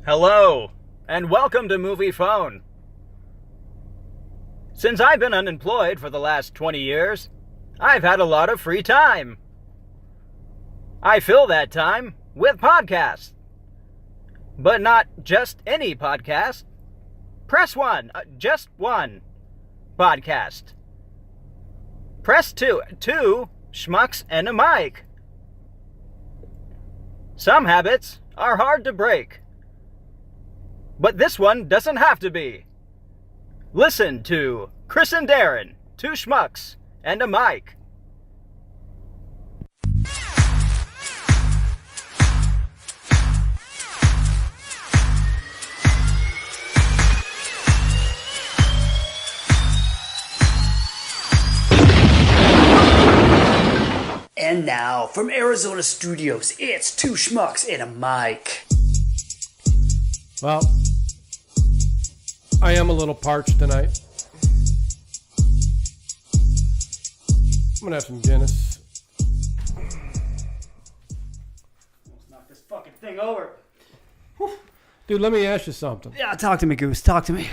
Hello, and welcome to Movie Phone. Since I've been unemployed for the last 20 years, I've had a lot of free time. I fill that time with podcasts. But not just any podcast. Press 1, just one podcast. Press 2, Schmucks and a mic. Some habits are hard to break. But this one doesn't have to be. Listen to Chris and Darren, two schmucks and a mic. And now, from Arizona Studios, it's two schmucks and a mic. Well, I am a little parched tonight. I'm gonna have some Guinness. Let's knock this fucking thing over. Whew. Dude, let me ask you something. Yeah, talk to me, Goose. Talk to me.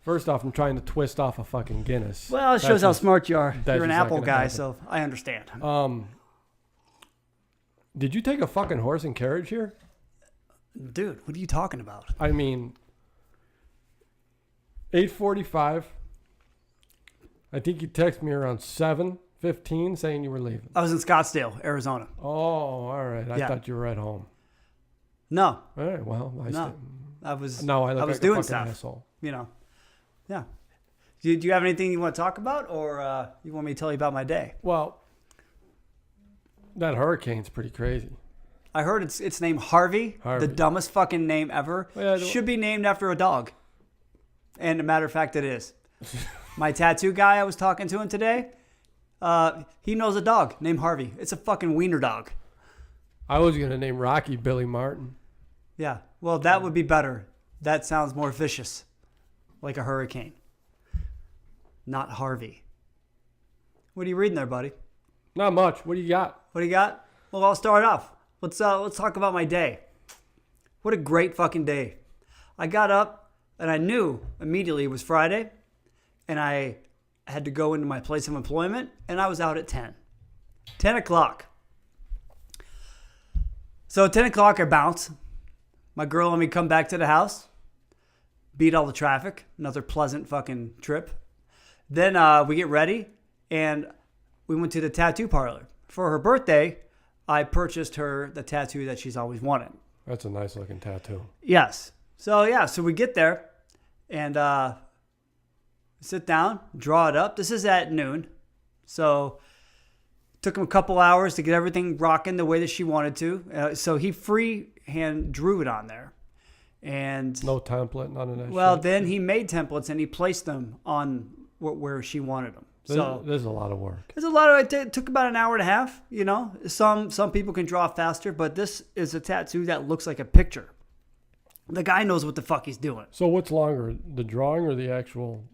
First off, I'm trying to twist off a fucking Guinness. Well, it shows how smart you are. that's You're an just not Apple gonna guy, happen. so I understand. Did you take a fucking horse and carriage here? Dude, what are you talking about? I mean, 8:45. I think you texted me around 7:15 saying you were leaving. I was in Scottsdale, Arizona. Oh, all right. I Yeah. thought you were at home. No, All right. Well, I was. now I look I was like doing a fucking stuff. asshole. You know, yeah. Do you have anything you want to talk about, or you want me to tell you about my day? Well, that hurricane's pretty crazy. I heard it's named Harvey, Harvey. the dumbest fucking name ever. Well, Should be named after a dog. And a matter of fact, it is. My tattoo guy I was talking to him today, he knows a dog named Harvey. It's a fucking wiener dog. I was gonna name Rocky Billy Martin. Yeah, well, that would be better. That sounds more vicious, like a hurricane. Not Harvey. What are you reading there, buddy? Not much. What do you got? What do you got? Well, I'll start off. Let's talk about my day. What a great fucking day. I got up and I knew immediately it was Friday and I had to go into my place of employment and I was out at 10. 10 o'clock. So at 10 o'clock I bounce. My girl let me come back to the house. Beat all the traffic. Another pleasant fucking trip. Then we get ready and we went to the tattoo parlor. For her birthday, I purchased her the tattoo that she's always wanted. That's a nice looking tattoo. Yes. So we get there and sit down, draw it up. This is at noon. So took him a couple hours to get everything rocking the way that she wanted to. So he freehand drew it on there. And No template, none of that well, shit. then he made templates and he placed them on where she wanted them. So There's a lot of work. there's a lot of it took about an hour and a half, you know. Some people can draw faster, but this is a tattoo that looks like a picture. The guy knows what the fuck he's doing. So what's longer, the drawing or the actual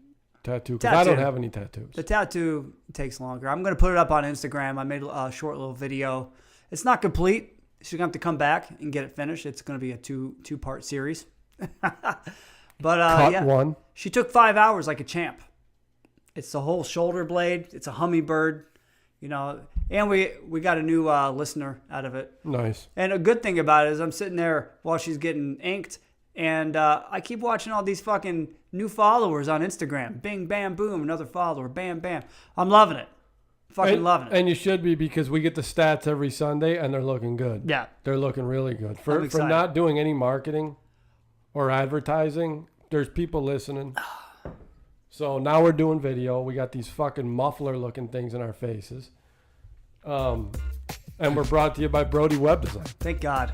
tattoo? Because I don't have any tattoos. The tattoo takes longer. I'm going to put it up on Instagram. I made a short little video. It's not complete. She's going to have to come back and get it finished. It's going to be a two-part series. But Cut yeah. one. She took 5 hours like a champ. It's the whole shoulder blade. It's a hummingbird, you know. And we got a new listener out of it. Nice. And a good thing about it is I'm sitting there while she's getting inked, and I keep watching all these fucking new followers on Instagram. Bing, bam, boom, another follower. Bam, bam. I'm loving it. Fucking loving it. And you should be, because we get the stats every Sunday and they're looking good. Yeah. They're looking really good. I'm For excited. not doing any marketing or advertising, there's people listening. So now we're doing video. We got these fucking muffler looking things in our faces. And we're brought to you by Brody Web Design. Thank God.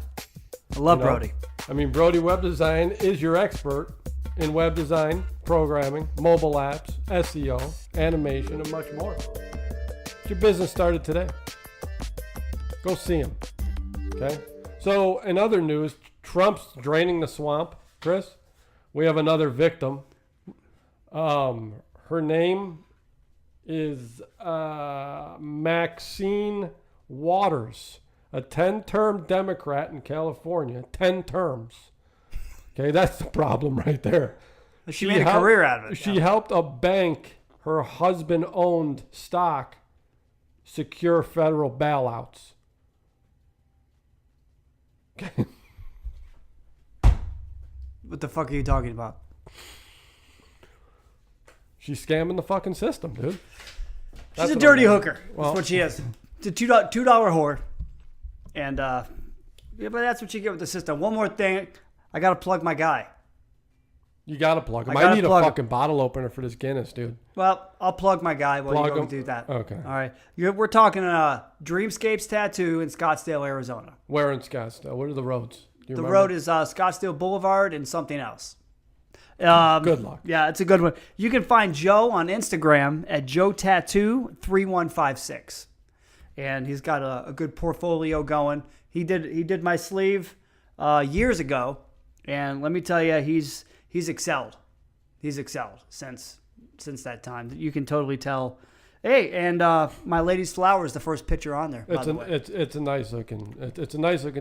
I love Brody. I mean, Brody Web Design is your expert in web design, programming, mobile apps, SEO, animation, and much more. Get your business started today. Go see him. Okay? So, in other news, Trump's draining the swamp. Chris, we have another victim. Her name is Maxine Waters, a 10-term Democrat in California. 10 terms. Okay, that's the problem right there. She made a career out of it. She helped a bank, her husband-owned stock, secure federal bailouts. Okay. What the fuck are you talking about? She's scamming the fucking system, dude. She's a dirty hooker. Well, That's what she is. It's a $2 whore. And, yeah, but that's what you get with the system. One more thing. I got to plug my guy. You got to plug him. I need a fucking bottle opener for this Guinness, dude. Well, I'll plug my guy while Plug you go him? do that. Okay. All right. We're talking Dreamscapes Tattoo in Scottsdale, Arizona. Where in Scottsdale? What are the roads? Do you The remember? road is Scottsdale Boulevard and something else. Good luck. Yeah, it's a good one. You can find Joe on Instagram at JoeTattoo3156. And he's got a good portfolio going. He did my sleeve years ago. And let me tell you, he's excelled. He's excelled since that time. You can totally tell. Hey, and my lady's flower is the first picture on there. By the way. It's a nice looking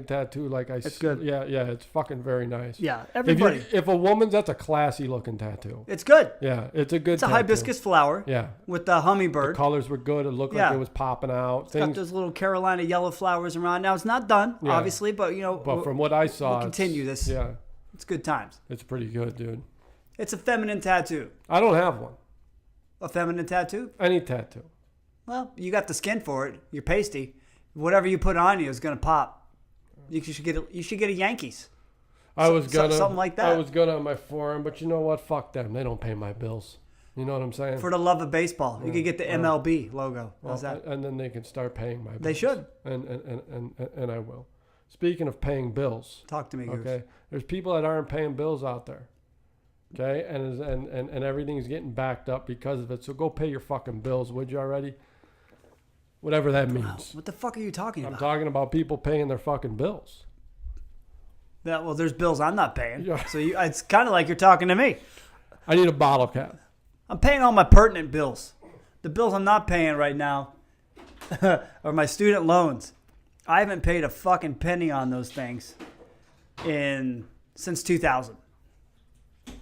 tattoo. Like it's good. Yeah, it's fucking very nice. Yeah, everybody. If a woman's, that's a classy looking tattoo. It's good. Yeah, it's a good. It's a tattoo. hibiscus flower. Yeah, with the hummingbird. the colors were good. It looked like it was popping out. It's got those little Carolina yellow flowers around. Now it's not done, obviously, but But from what I saw, we'll continue this. Yeah, it's good times. it's pretty good, dude. It's a feminine tattoo. I don't have one. A feminine tattoo? Any tattoo. Well, you got the skin for it. You're pasty. Whatever you put on you is gonna pop. You should get a Yankees. Something like that. I was gonna on my forearm, but you know what? Fuck them. They don't pay my bills. You know what I'm saying? For the love of baseball, you could get the MLB logo. How's that? And then they can start paying my bills. They should. And I will. Speaking of paying bills. Talk to me, Goose. Okay. There's people that aren't paying bills out there. Okay, and everything's getting backed up because of it. So go pay your fucking bills, would you already? Whatever that means. What the fuck are you talking about? I'm talking about people paying their fucking bills. Yeah, well, there's bills I'm not paying. Yeah. So it's kind of like you're talking to me. I need a bottle cap. I'm paying all my pertinent bills. The bills I'm not paying right now are my student loans. I haven't paid a fucking penny on those things since 2000.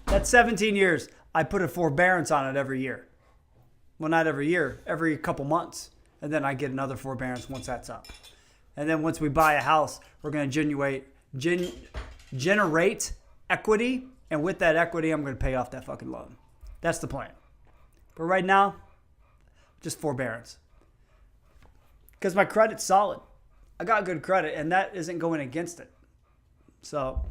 That's 17 years. I put a forbearance on it every year. Well, not every year, every couple months. And then I get another forbearance once that's up. And then once we buy a house, we're going to generate equity. And with that equity, I'm going to pay off that fucking loan. That's the plan. But right now, just forbearance. Because my credit's solid. I got good credit, and that isn't going against it. So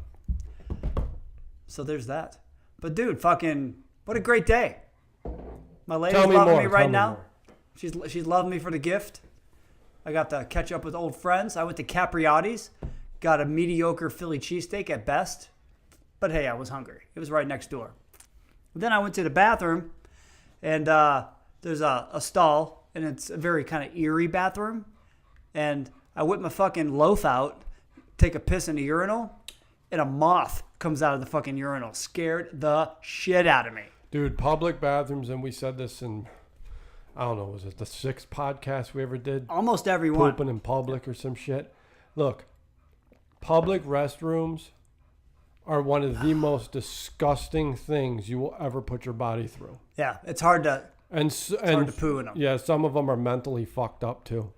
there's that. But dude, fucking, what a great day. My lady's loving me right now. She's loving me for the gift. I got to catch up with old friends. I went to Capriotti's. Got a mediocre Philly cheesesteak at best. But hey, I was hungry. It was right next door. Then I went to the bathroom, and there's a stall, and it's a very kind of eerie bathroom. And I whip my fucking loaf out, take a piss in the urinal, and a moth comes out of the fucking urinal. Scared the shit out of me. Dude, public bathrooms, and we said this in, I don't know, was it the 6th podcast we ever did? Almost everyone. Pooping in public or some shit. Look, public restrooms are one of the most disgusting things you will ever put your body through. Yeah, it's hard to hard to poo in them. Yeah, some of them are mentally fucked up too.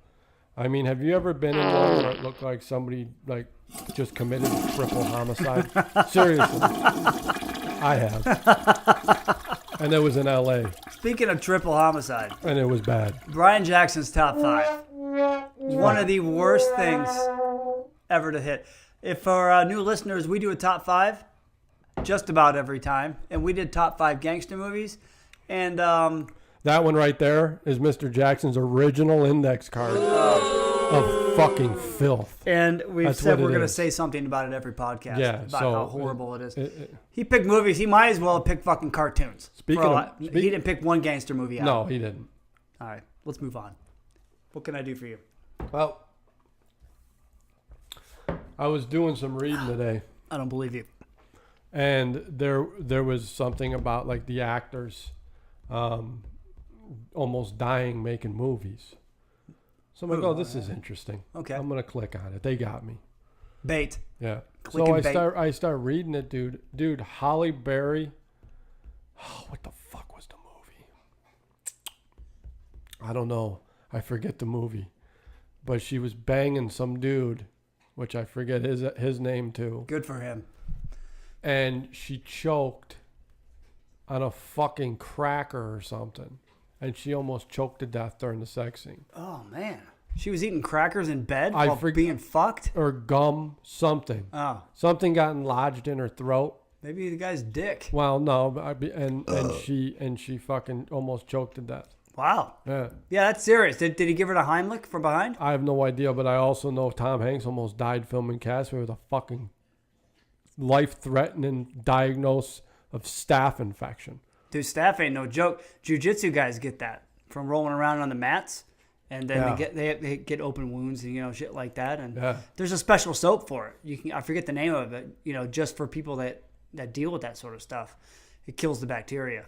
I mean, have you ever been in one where it looked like somebody like just committed a triple homicide? Seriously, I have, and it was in L.A. Speaking of triple homicide, and it was bad. Brian Jackson's top 5. One of the worst things ever to hit. If for new listeners, we do a top 5 just about every time, and we did top 5 gangster movies, and that one right there is Mr. Jackson's original index card of fucking filth. And we've said we're going to say something about it every podcast about how horrible it is. He picked movies. He might as well have picked fucking cartoons. He didn't pick one gangster movie out. No, he didn't. All right, let's move on. What can I do for you? Well, I was doing some reading today. I don't believe you. And there was something about like the actors almost dying making movies. So I'm like, oh, this is interesting. Okay. I'm going to click on it. They got me. Bait. Yeah. Click So and bait. I start reading it, dude. Dude, Holly Berry. Oh, what the fuck was the movie? I don't know. I forget the movie. But she was banging some dude, which I forget his name too. Good for him. And she choked on a fucking cracker or something. And she almost choked to death during the sex scene. Oh, man. She was eating crackers in bed I while being fucked? Or gum, something. Oh. Something got lodged in her throat. Maybe the guy's dick. Well, no, but and she fucking almost choked to death. Wow. Yeah. Yeah, that's serious. Did he give her the Heimlich from behind? I have no idea, but I also know Tom Hanks almost died filming Casper with a fucking life-threatening diagnosis of staph infection. Dude, staph ain't no joke. Jiu-jitsu guys get that from rolling around on the mats. And then they get open wounds and shit like that. And there's a special soap for it. I forget the name of it. Just for people that deal with that sort of stuff, it kills the bacteria.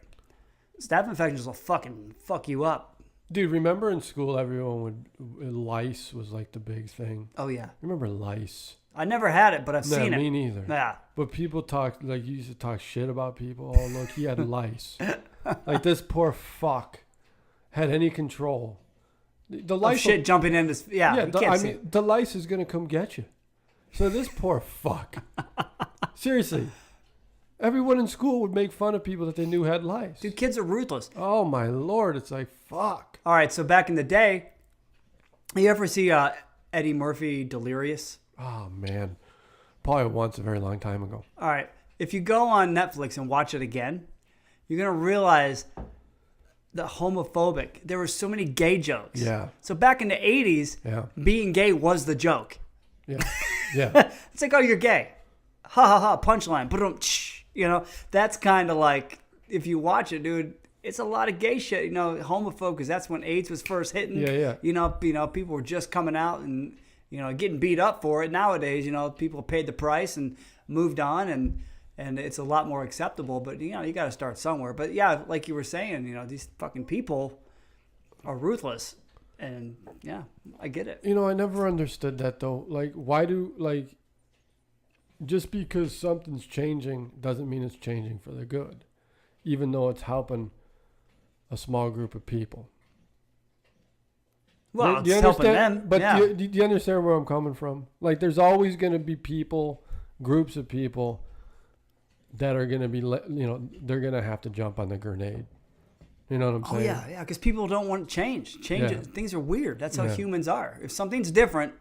Staph infections will fucking fuck you up. Dude, remember in school everyone lice was like the big thing. Oh yeah. Remember lice? I never had it, but I've seen it. Me neither. Yeah. But people talk you used to talk shit about people. Oh look, he had lice. Like this poor fuck had any control. The lice shit jumping in this. Yeah. The lice is gonna come get you. So this poor fuck. Seriously, everyone in school would make fun of people that they knew had lice. Dude, kids are ruthless. Oh my lord, it's like fuck. All right, so back in the day, you ever see Eddie Murphy Delirious? Oh man, probably once a very long time ago. All right, if you go on Netflix and watch it again, you're gonna realize the homophobic. There were so many gay jokes. Yeah. So back in the 80s, being gay was the joke. Yeah. Yeah. It's like, oh, you're gay. Ha ha ha, punchline. That's kind of like, if you watch it, dude, it's a lot of gay shit, homophobe, because that's when AIDS was first hitting. Yeah. People were just coming out and, getting beat up for it. Nowadays, people paid the price and moved on and it's a lot more acceptable, but you got to start somewhere. But yeah, like you were saying, these fucking people are ruthless, and yeah, I get it. I never understood that though. Like, why just because something's changing doesn't mean it's changing for the good, even though it's helping a small group of people. Well, do you it's helping understand? them. But yeah. do you understand where I'm coming from? Like, there's always going to be groups of people that are going to be, they're going to have to jump on the grenade. You know what I'm saying? Oh, yeah, because people don't want change. Things are weird. That's how Yeah. humans are. If something's different,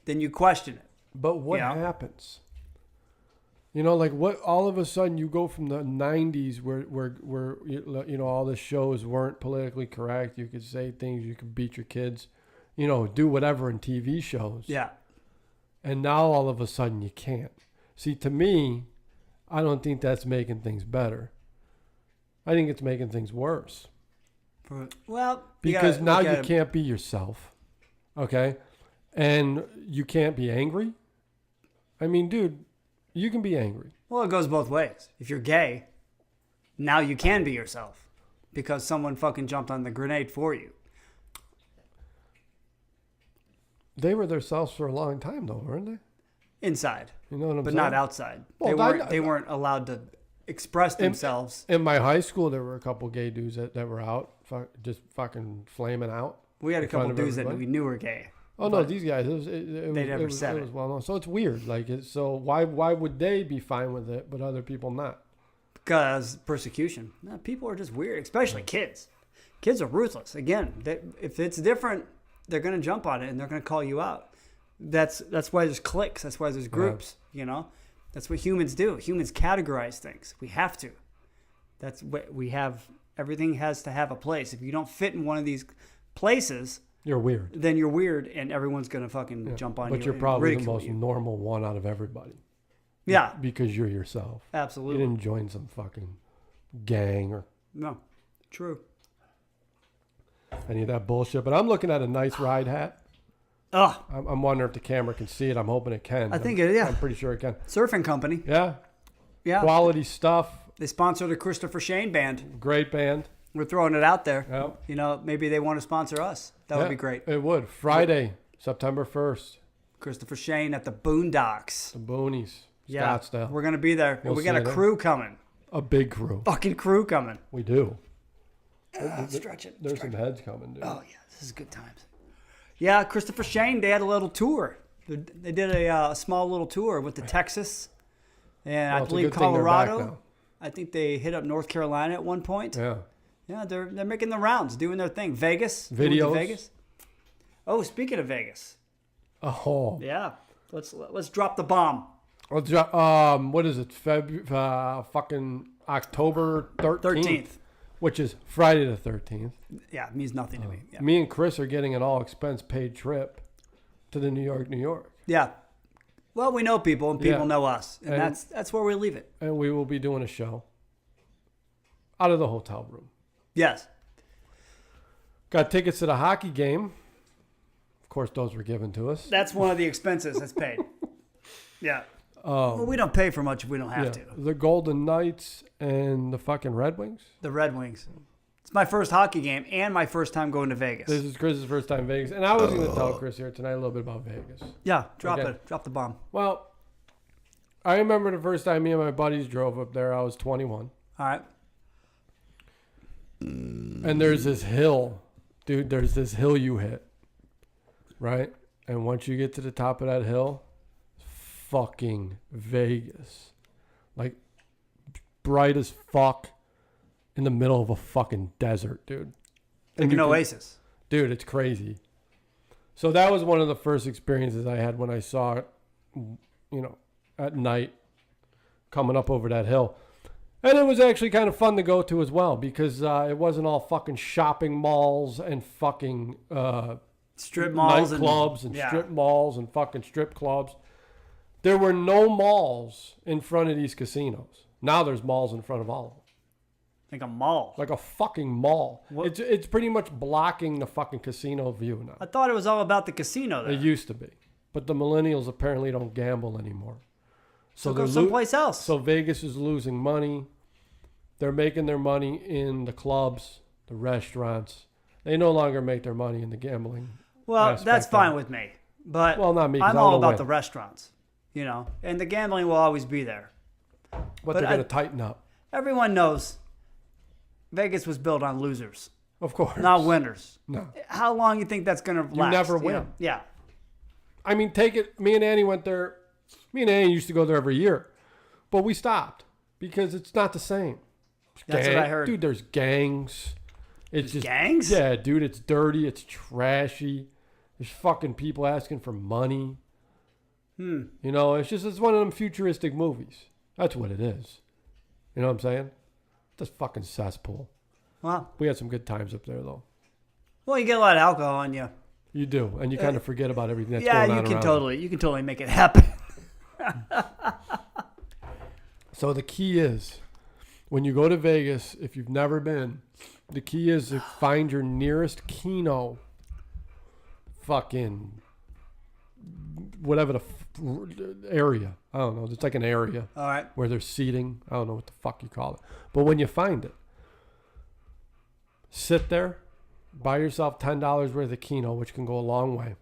then you question it. But what happens? Like what? All of a sudden, you go from the '90s where all the shows weren't politically correct. You could say things. You could beat your kids. Do whatever in TV shows. Yeah. And now all of a sudden you can't. See, to me, I don't think that's making things better. I think it's making things worse. Well, because now you can't be yourself. Okay? And you can't be angry. I mean, dude, you can be angry. Well, it goes both ways. If you're gay, now you can be yourself because someone fucking jumped on the grenade for you. They were themselves for a long time, though, weren't they? Inside. You know what I'm but saying? not outside. Well, they weren't allowed to express themselves. In my high school, there were a couple gay dudes that were out, just fucking flaming out. We had a couple dudes that we knew were gay. Oh no, these guys! They never said it. It was well known. So it's weird. So why would they be fine with it, but other people not? Because persecution. No, people are just weird, especially kids. Kids are ruthless. Again, if it's different, they're gonna jump on it and they're gonna call you out. That's why there's cliques. That's why there's groups. Yeah. That's what humans do. Humans categorize things. We have to. That's what we have. Everything has to have a place. If you don't fit in one of these places, you're weird. Then you're weird, and everyone's gonna fucking jump on you. But you're probably the most normal one out of everybody. Yeah. Because you're yourself. Absolutely. You didn't join some fucking gang or. No. True. Any of that bullshit. But I'm looking at a nice ride hat. Oh. I'm wondering if the camera can see it. I'm hoping it can. I think it. Yeah. I'm pretty sure it can. Surfing company. Yeah. Yeah. Quality stuff. They sponsor the Christopher Shane band. Great band. We're throwing it out there. Yep. Maybe they want to sponsor us. That would be great. It would. Friday, September 1st. Christopher Shane at the Boondocks. The Boonies. Yeah, Scottsdale. we're going to be there. We'll We got see a you crew coming. A big crew. Fucking crew coming. We do. Stretch it. There's some heads coming, dude. Oh, yeah. This is good times. Yeah, Christopher Shane, they had a little tour. They did a small little tour with the Texas and I Well, it's a believe good thing they're back Colorado. now. I think they hit up North Carolina at one point. Yeah. Yeah, they're making the rounds, doing their thing. Vegas. They went to Videos. Vegas. Oh, speaking of Vegas. Oh. Yeah. Let's drop the bomb. What is it? Fucking October 13th. Which is Friday the 13th. Yeah, it means nothing to me. Yeah. Me and Chris are getting an all expense paid trip to the New York. Yeah. Well, we know people and people Yeah. know us. And, And- that's where we leave it. And we will be doing a show out of the hotel room. Yes. Got tickets to the hockey game. Of course, those were given to us. That's one of the expenses that's paid. Yeah. Well, we don't pay for much if we don't have to. The Golden Knights and the fucking Red Wings. The Red Wings. It's my first hockey game and my first time going to Vegas. This is Chris's first time in Vegas. And I was going to tell Chris here tonight a little bit about Vegas. Yeah, drop Okay. it. Drop the bomb. Well, I remember the first time me and my buddies drove up there. I was 21. All right. And there's this hill. Dude, there's this hill you hit. Right? And once you get to the top of that hill, fucking Vegas. Like, bright as fuck in the middle of a fucking desert, dude. Like an oasis. Dude, it's crazy. So that was one of the first experiences I had when I saw it, at night coming up over that hill. And it was actually kind of fun to go to as well because it wasn't all fucking shopping malls and fucking strip malls nightclubs and strip malls and fucking strip clubs. There were no malls in front of these casinos. Now there's malls in front of all of them. Like a mall. Like a fucking mall. What? It's pretty much blocking the fucking casino view now. I thought it was all about the casino there. It used to be. But the millennials apparently don't gamble anymore. So go someplace else. So Vegas is losing money. They're making their money in the clubs, the restaurants. They no longer make their money in the gambling. Well, aspect that's of fine it. with me. But Well, not me, 'cause I'm I all don't about win. the restaurants, and the gambling will always be there. But they're going to tighten up. Everyone knows Vegas was built on losers, Of course. not winners. No. How long you think that's going to last? never know? win. Yeah. I mean, take it. Me and Annie went there. Me and Annie used to go there every year. But we stopped because it's not the same. That's what I heard. Dude, there's gangs. It's There's just gangs? Yeah, dude, it's dirty. It's trashy. There's fucking people asking for money. It's one of them futuristic movies. That's what it is. You know what I'm saying? This fucking cesspool. Well, We had some good times up there, though. you get a lot of alcohol on you. You do, and you kind of forget about everything that's Yeah, going on you can around totally make it happen. So the key is, when you go to Vegas, if you've never been, the key is to find your nearest Keno. Fucking whatever the area. I don't know. It's like an area All right. where there's seating. I don't know what the fuck you call it. But when you find it, sit there, buy yourself $10 worth of Keno, which can go a long way,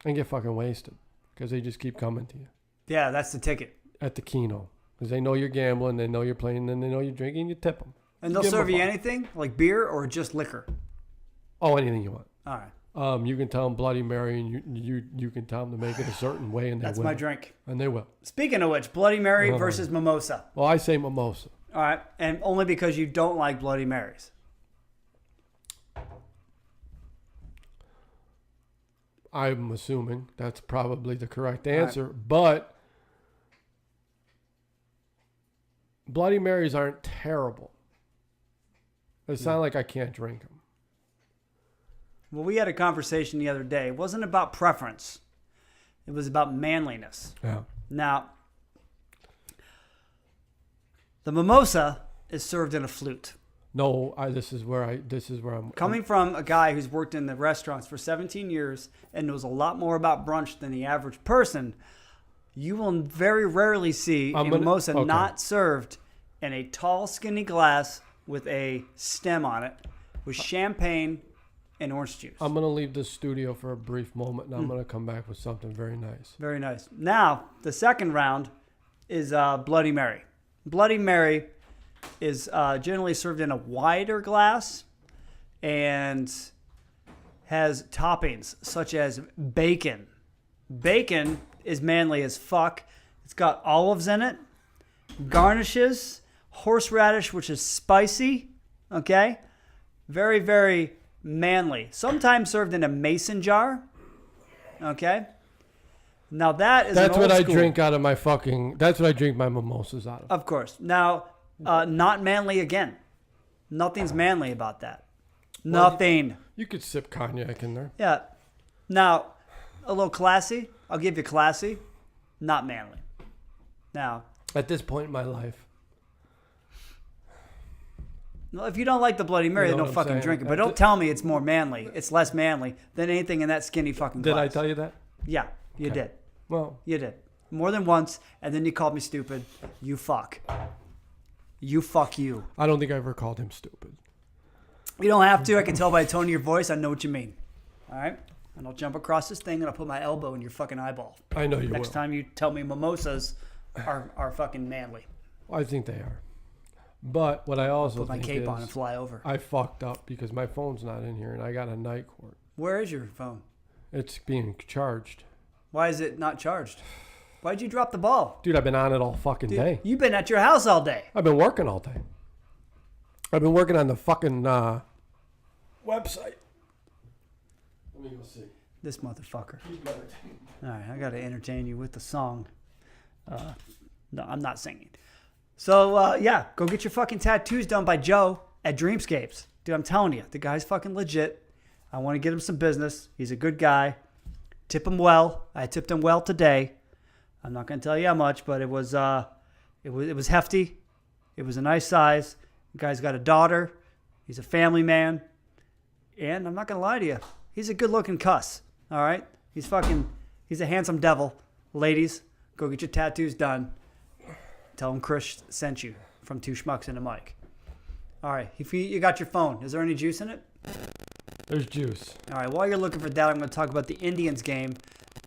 and get fucking wasted because they just keep coming to you Yeah, that's the ticket. at the Keno. Because they know you're gambling, they know you're playing, and they know you're drinking, you tip them. And they'll Give 'em serve a you buck. anything, like beer or just liquor. Oh, anything you want. All right. You can tell them Bloody Mary, and you can tell them to make it a certain way, and they That's will. my drink. And they will. Speaking of which, Bloody Mary Oh. versus mimosa. Well, I say mimosa. All right. And only because you don't like Bloody Marys. I'm assuming that's probably the correct answer, but Bloody Marys aren't terrible. It's not like I can't drink them. Well, we had a conversation the other day. It wasn't about preference. It was about manliness. Yeah. Now, the mimosa is served in a flute. No, this is where I'm Coming from a guy who's worked in the restaurants for 17 years and knows a lot more about brunch than the average person, you will very rarely see a mimosa not served in a tall, skinny glass with a stem on it, with champagne and orange juice. I'm going to leave this studio for a brief moment, and I'm going to come back with something very nice. Very nice. Now, the second round is Bloody Mary. Bloody Mary is generally served in a wider glass and has toppings such as bacon. Bacon is manly as fuck. It's got olives in it, garnishes, horseradish, which is spicy, okay? Very, very manly. Sometimes served in a mason jar, okay? Now that is That's what I school. drink out of my fucking... That's what I drink my mimosas out of. Of course. Now, not manly again. Nothing's manly about that. Nothing. You could sip cognac in there. Yeah. Now, a little classy. I'll give you classy. Not manly. Now, At this point in my life. well, if you don't like the Bloody Mary, You know then what don't I'm fucking saying? drink it. But don't tell me it's more manly. It's less manly than anything in that skinny fucking glass. Did I tell you that? Yeah, you Okay. did. Well, You did. More than once, and then you called me stupid. You fuck. You fuck you. I don't think I ever called him stupid. You don't have to. I can tell by the tone of your voice. I know what you mean. All right? And I'll jump across this thing and I'll put my elbow in your fucking eyeball. I know you Next will. time you tell me mimosas are fucking manly. I think they are. But what I also Put my think cape is on and fly over. I fucked up because my phone's not in here and I got a night court. Where is your phone? It's being charged. Why is it not charged? Why'd you drop the ball? Dude, I've been on it all fucking Dude, day. you've been at your house all day. I've been working all day. I've been working on the fucking website. Let me go see. This motherfucker. All right, I got to entertain you with the song. No, I'm not singing. So, yeah, go get your fucking tattoos done by Joe at Dreamscapes. Dude, I'm telling you, the guy's fucking legit. I want to get him some business. He's a good guy. Tip him well. I tipped him well today. I'm not going to tell you how much, but it was hefty. It was a nice size. The guy's got a daughter. He's a family man. And I'm not going to lie to you. He's a good-looking cuss. All right? He's a handsome devil. Ladies, go get your tattoos done. Tell him Chris sent you from Two Schmucks and a Mic. All right. If you got your phone, is there any juice in it? There's juice. All right. While you're looking for that, I'm going to talk about the Indians game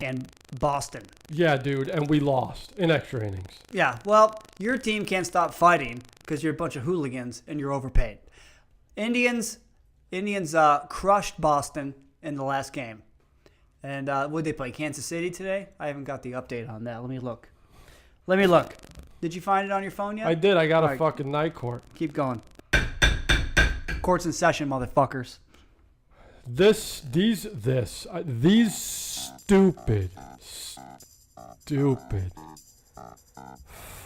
and Boston. Yeah, dude, and we lost in extra innings. Yeah. Well, your team can't stop fighting because you're a bunch of hooligans and you're overpaid. Indians crushed Boston in the last game. And would they play Kansas City today? I haven't got the update on that. Let me look. Did you find it on your phone yet? I did. I got All a right. fucking night court. Keep going. Court's in session, motherfuckers. These stupid,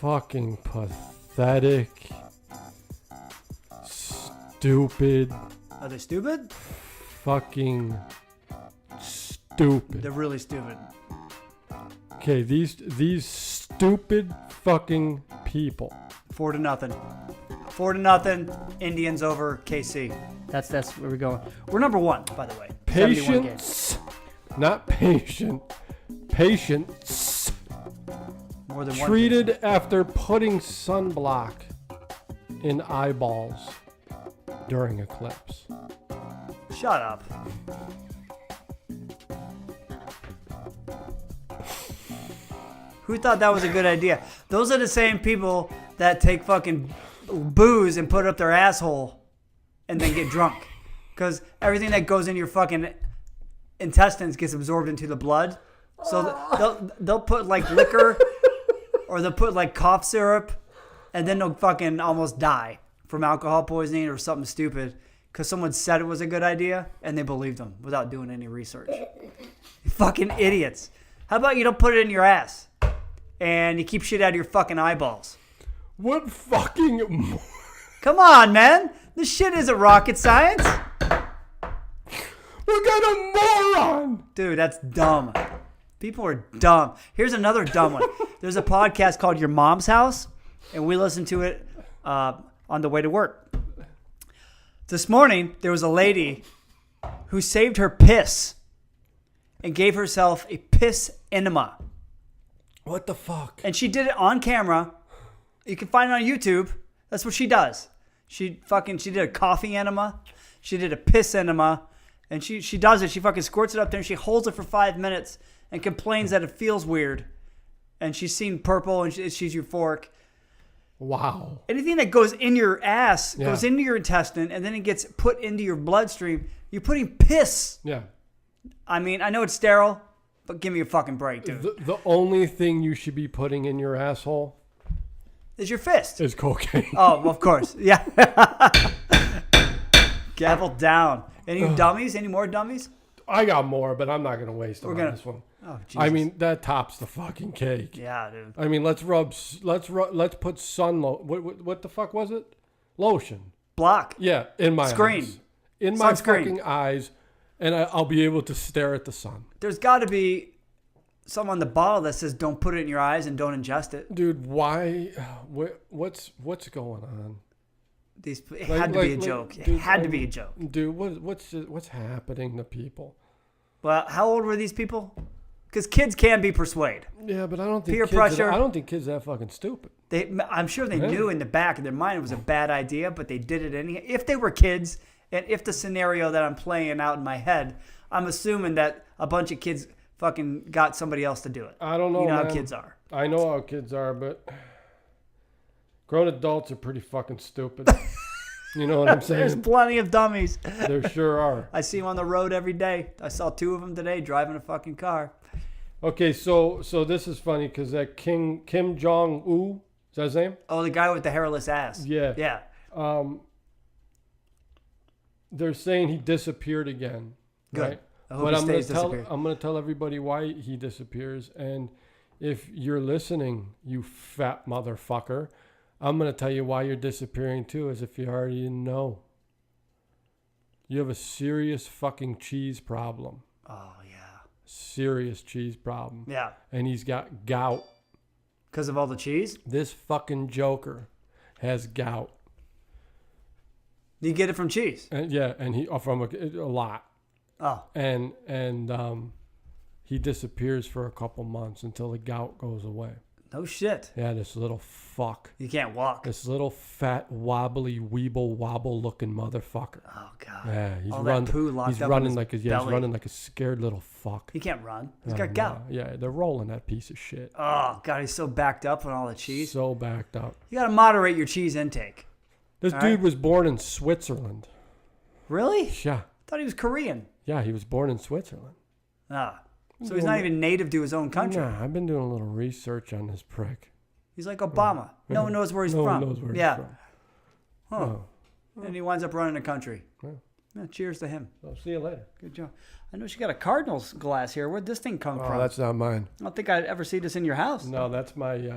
fucking pathetic, stupid, Are they stupid? fucking stupid. They're really stupid. Okay, these stupid fucking people. 4-0. 4-0. Indians over KC. That's where we're going. We're number one, by the way. 71 games. Patience, not patient. Patience. More than one. Treated after putting sunblock in eyeballs during eclipse. Shut up. Who thought that was a good idea? Those are the same people that take fucking booze and put it up their asshole and then get drunk. Because everything that goes in your fucking intestines gets absorbed into the blood. So they'll put like liquor or they'll put like cough syrup and then they'll fucking almost die from alcohol poisoning or something stupid because someone said it was a good idea and they believed them without doing any research. Fucking idiots. How about you don't put it in your ass and you keep shit out of your fucking eyeballs? What fucking... Come on, man. This shit isn't rocket science. What kind of moron? Dude, that's dumb. People are dumb. Here's another dumb one. There's a podcast called Your Mom's House, and we listened to it on the way to work. This morning, there was a lady who saved her piss and gave herself a piss enema. What the fuck? And she did it on camera. You can find it on YouTube. That's what she does. She did a coffee enema. She did a piss enema. And she does it. She fucking squirts it up there and she holds it for 5 minutes and complains that it feels weird. And she's seen purple and she's euphoric. Wow. Anything that goes in your ass goes into your intestine and then it gets put into your bloodstream. You're putting piss. Yeah. I mean, I know it's sterile, but give me a fucking break, dude. The only thing you should be putting in your asshole is your fist. is cocaine. Oh, well, of course. Yeah. Gavel down. Any dummies? Any more dummies? I got more, but I'm not going to waste them on this one. Oh, Jesus. I mean, that tops the fucking cake. Yeah, dude. I mean, let's put what the fuck was it? Lotion. Block. Yeah, in my Screen. eyes. In my Sunscreen. fucking eyes, and I'll be able to stare at the sun. There's got to be something on the bottle that says don't put it in your eyes and don't ingest it. Dude, why? What's going on? It had to be a joke. It had to be a joke. Dude, what's happening to people? Well, how old were these people? Because kids can be persuaded. Yeah, but I don't think Peer pressure. I don't think kids are that fucking stupid. I'm sure they knew in the back of their mind it was a bad idea, but they did it anyhow. If they were kids, and if the scenario that I'm playing out in my head, I'm assuming that a bunch of kids fucking got somebody else to do it. I don't know. You know man. how kids are. I know how kids are, but grown adults are pretty fucking stupid. You know what I'm saying? There's plenty of dummies. There sure are. I see them on the road every day. I saw 2 of them today driving a fucking car. Okay, so this is funny because that Kim Jong-un, is that his name? Oh, the guy with the hairless ass. Yeah. Yeah. They're saying he disappeared again. Good. Right? I hope But he I'm stays disappeared. going to tell everybody why he disappears. And if you're listening, you fat motherfucker, I'm going to tell you why you're disappearing too, as if you already didn't know. You have a serious fucking cheese problem. Oh, yeah. Serious cheese problem. Yeah. And he's got gout. Because of all the cheese? This fucking joker has gout. You get it from cheese? And he from a lot. Oh. And he disappears for a couple months until the gout goes away. No shit. Yeah, this little fuck. You can't walk. This little fat, wobbly, weeble wobble looking motherfucker. Oh, God. Yeah, he's All running. that poo locked He's up running in like his he's belly. running like a scared little fuck. He can't run. He's Oh, got gout. Yeah, they're rolling that piece of shit. Oh, God, he's so backed up on all the cheese. So backed up. You got to moderate your cheese intake. This All dude right. was born in Switzerland. Really? Yeah. I thought he was Korean. Yeah, he was born in Switzerland. Ah. So he's not even native to his own country. Nah, I've been doing a little research on this prick. He's like Obama. No one knows where he's No from. one knows where Yeah. he's from. Huh. Oh. And he winds up running the country. Yeah. Yeah, cheers to him. I'll see you later. Good job. I know she got a Cardinals glass here. Where'd this thing come Oh, from? that's not mine. I don't think I'd ever see this in your house. No, that's my. It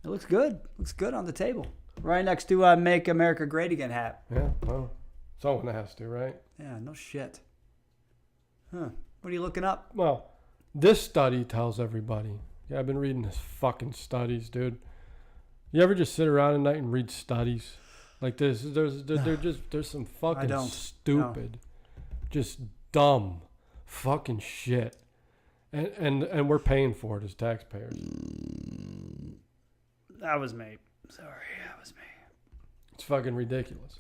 looks good. Looks good on the table. Right next to Make America Great Again hat. Yeah, well, someone has to, right? Yeah, no shit. Huh. What are you looking up? Well, this study tells everybody. Yeah, I've been reading this fucking studies, dude. You ever just sit around at night and read studies like this? There's some fucking don't. stupid, just dumb, fucking shit, and we're paying for it as taxpayers. That was me. Sorry, that was me. It's fucking ridiculous.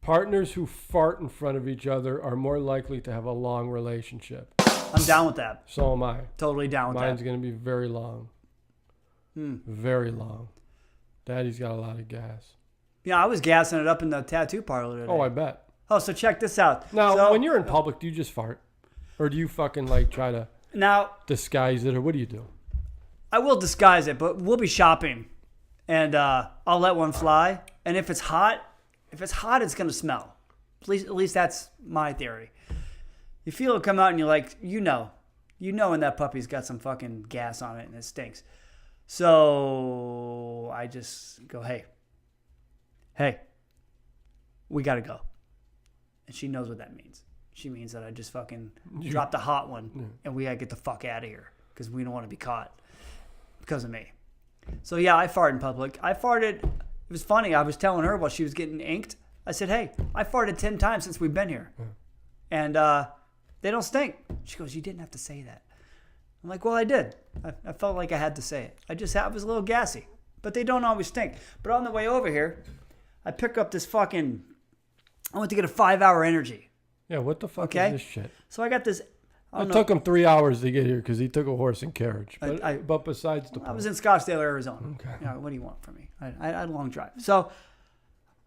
Partners who fart in front of each other are more likely to have a long relationship. I'm down with that. So am I. Totally down with Mine's that. going to be very long. Very long. Daddy's got a lot of gas. Yeah, I was gassing it up in the tattoo parlor today. Oh, I bet. Oh, so check this out. Now, So- when you're in public, do you just fart? Or do you fucking like try to Now, disguise it? Or what do you do? I will disguise it, but we'll be shopping, and I'll let one fly. And if it's hot, it's gonna smell. At least that's my theory. You feel it come out, and you're like, you know, when that puppy's got some fucking gas on it and it stinks. So I just go, hey, we gotta go. And she knows what that means. She means that I just fucking dropped a hot one, and we gotta get the fuck out of here because we don't want to be caught because of me. So yeah, I farted in public. I farted. It was funny. I was telling her while she was getting inked. I said, hey, I farted 10 times since we've been here. And they don't stink. She goes, you didn't have to say that. I'm like, well, I did. I felt like I had to say it. I was a little gassy. But they don't always stink. But on the way over here, I pick up this fucking, I went to get a 5-hour energy. Yeah, what the fuck Okay? is this shit? So I got this. It took him 3 hours to get here because he took a horse and carriage. But, I- but besides the point. I was in Scottsdale, Arizona. Okay. You know, what do you want from me? I had a long drive. So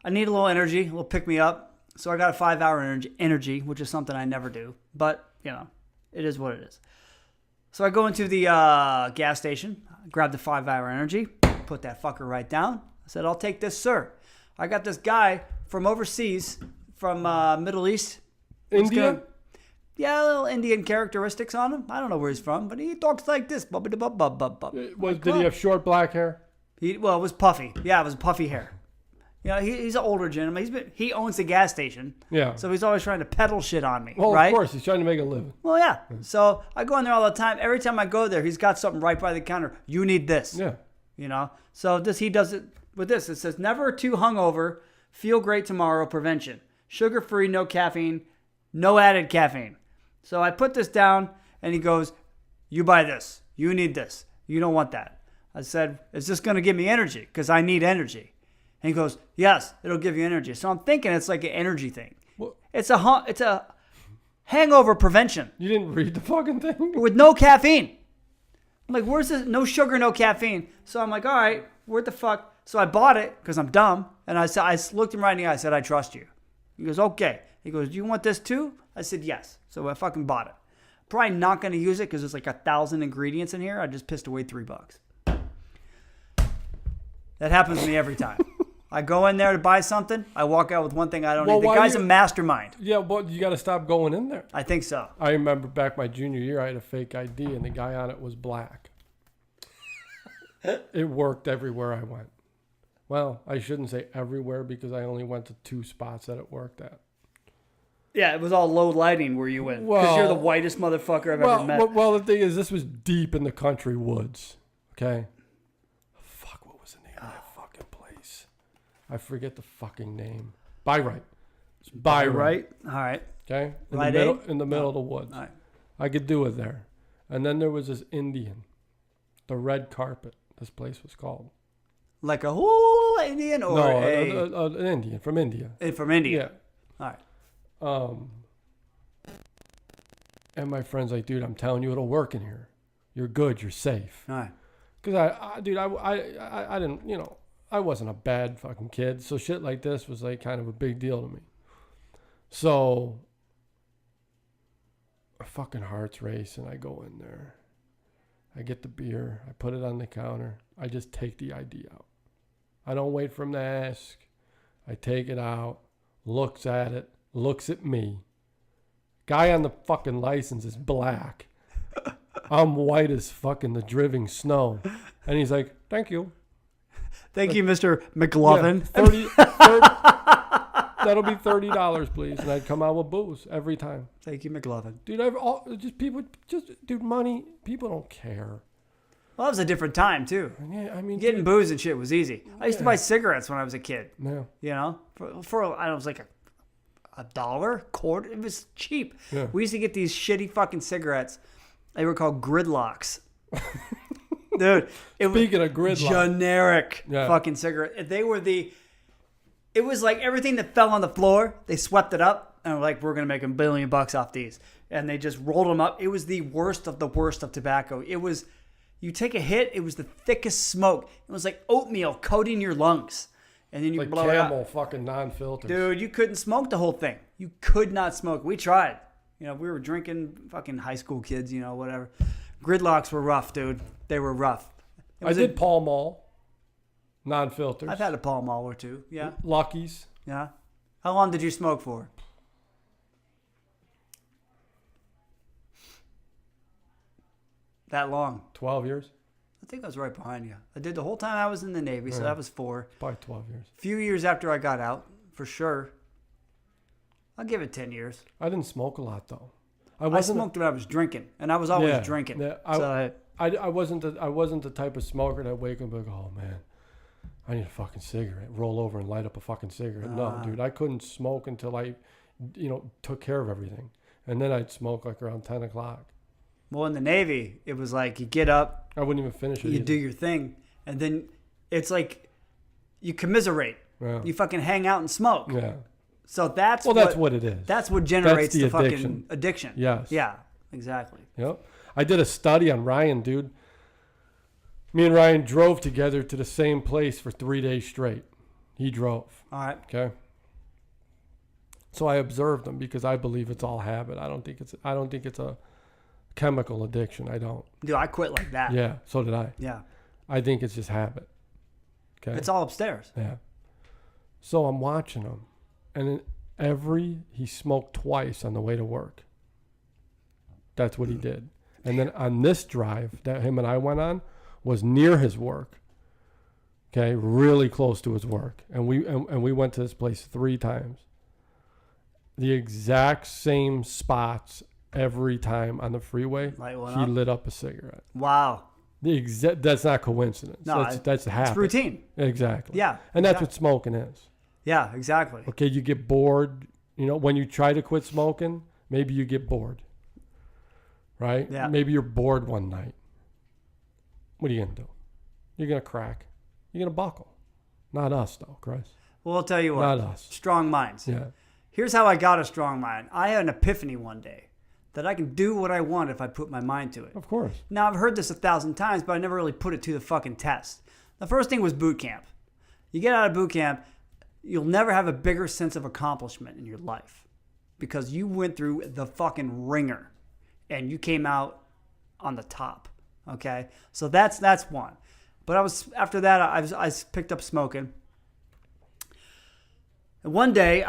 I need a little energy, a little pick me up. So I got a 5-hour energy, which is something I never do. But, you know, it is what it is. So I go into the gas station, grab the 5-hour energy, put that fucker right down. I said, I'll take this, sir. I got this guy from overseas, from Middle East. India? Yeah, little Indian characteristics on him. I don't know where he's from, but he talks like this. Did Did he have short black hair? It was puffy. Yeah, it was puffy hair. You know, he's an older gentleman. He owns the gas station. Yeah. So he's always trying to peddle shit on me, Well, right? of course. He's trying to make a living. Well, yeah. So I go in there all the time. Every time I go there, he's got something right by the counter. You need this. Yeah. You know? So he does it with this. It says, never too hungover, feel great tomorrow, prevention. Sugar-free, no caffeine, no added caffeine. So I put this down, and he goes, you buy this. You need this. You don't want that. I said, is this going to give me energy? Because I need energy. And he goes, yes, it'll give you energy. So I'm thinking it's like an energy thing. Well, It's a hangover prevention you didn't read the fucking thing? with no caffeine. I'm like, where's this? No sugar, no caffeine. So I'm like, all right, where the fuck? So I bought it because I'm dumb. And I looked him right in the eye. I said, I trust you. He goes, okay. He goes, do you want this too? I said, yes. So I fucking bought it. Probably not going to use it because there's like 1,000 ingredients in here. I just pissed away $3. That happens to me every time. I go in there to buy something. I walk out with one thing I don't need. The guy's a mastermind. Yeah, but you got to stop going in there. I think so. I remember back my junior year, I had a fake ID, and the guy on it was black. It worked everywhere I went. Well, I shouldn't say everywhere because I only went to 2 spots that it worked at. Yeah, it was all low lighting where you went. Because you're the whitest motherfucker I've ever met. Well, the thing is, this was deep in the country woods. Okay? Fuck, what was the name of that fucking place? I forget the fucking name. Bayreuth. It's Bayreuth. Right? All right. Okay? Rite In the middle of the woods. All right. I could do it there. And then there was this Indian. The Red Carpet, this place was called. Like a whole Indian or an Indian from India. From India? Yeah. All right. And my friend's like, dude, I'm telling you, it'll work in here. You're good. You're safe. All right. Because I didn't, you know, I wasn't a bad fucking kid. So shit like this was like kind of a big deal to me. So my fucking heart's racing. I go in there. I get the beer. I put it on the counter. I just take the ID out. I don't wait for him to ask. I take it out, looks at it, looks at me. Guy on the fucking license is black. I'm white as fucking the driving snow. And he's like, thank you. Thank you, Mr. McLovin. Yeah, that'll be $30, please. And I'd come out with booze every time. Thank you, McLovin. Dude, money, people don't care. Well, that was a different time, too. Yeah, I mean, Getting booze and shit was easy. I used to buy cigarettes when I was a kid. Yeah. You know? For I don't know, it was like $1, quarter. It was cheap. Yeah. We used to get these shitty fucking cigarettes. They were called gridlocks. Dude, Speaking of gridlock. generic fucking cigarette. It was like everything that fell on the floor, they swept it up and were like, we're going to make $1 billion off these. And they just rolled them up. It was the worst of tobacco. It was, you take a hit, it was the thickest smoke. It was like oatmeal coating your lungs. And then you like blow it Camel out. fucking non-filters. Dude, you couldn't smoke the whole thing. You could not smoke. We tried. You know, we were drinking, fucking high school kids, you know, whatever. Gridlocks were rough, dude. They were rough. I did Pall Mall. Non-filters. I've had a Pall Mall or two. Yeah. Lucky's. Yeah. How long did you smoke for? That long? 12 years. I think I was right behind you. I did the whole time I was in the Navy, so that was 4. Probably 12 years. A few years after I got out, for sure. I'll give it 10 years. I didn't smoke a lot, though. I smoked when I was drinking, and I was always drinking. Yeah, I wasn't the type of smoker that wake up and be like, oh, man, I need a fucking cigarette. Roll over and light up a fucking cigarette. No, dude, I couldn't smoke until I, took care of everything. And then I'd smoke like around 10 o'clock. Well, in the Navy, it was like you get up. I wouldn't even finish it. You do your thing, and then it's like you commiserate. Yeah. You fucking hang out and smoke. Yeah. So that's that's what it is. That's what generates That's the addiction. fucking addiction. Yes. Yeah, exactly. Yep. I did a study on Ryan, dude. Me and Ryan drove together to the same place for 3 days straight. He drove. All right. Okay. So I observed him because I believe it's all habit. I don't think it's a chemical addiction. I don't. Dude, I quit like that. Yeah. So did I. Yeah. I think it's just habit. Okay. It's all upstairs. Yeah. So I'm watching him, and he smoked twice on the way to work. That's what he did. And then on this drive that him and I went on was near his work. Okay, really close to his work. And we went to this place 3 times. The exact same spots every time on the freeway. He lit up a cigarette. Wow. That's not coincidence. No, that's a habit. It's routine. Exactly. Yeah. And that's what smoking is. Yeah, exactly. Okay, you get bored. You know, when you try to quit smoking, maybe you get bored. Right? Yeah. Maybe you're bored one night. What are you going to do? You're going to crack. You're going to buckle. Not us, though, Chris. Well, I'll tell you what. Not us. Strong minds. Yeah. Here's how I got a strong mind. I had an epiphany one day that I can do what I want if I put my mind to it. Of course. Now, I've heard this 1,000 times, but I never really put it to the fucking test. The first thing was boot camp. You get out of boot camp, you'll never have a bigger sense of accomplishment in your life because you went through the fucking ringer and you came out on the top. Okay? So that's one. But after that, I picked up smoking. And one day,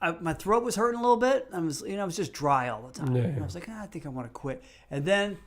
my throat was hurting a little bit. I was just dry all the time. Yeah. And I was like, I think I want to quit. And then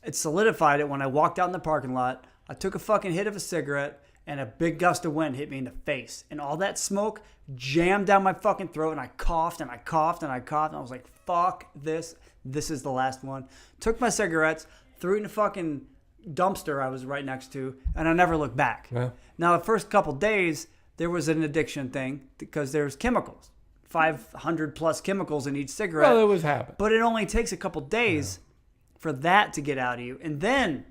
it solidified it when I walked out in the parking lot. I took a fucking hit of a cigarette, and a big gust of wind hit me in the face. And all that smoke jammed down my fucking throat, and I coughed, and I coughed, and I coughed. And I was like, fuck this. This is the last one. Took my cigarettes, threw it in the fucking dumpster I was right next to, and I never looked back. Yeah. Now, the first couple days, there was an addiction thing because there's chemicals. 500 plus chemicals in each cigarette. Well, it was habit. But it only takes a couple days for that to get out of you. And then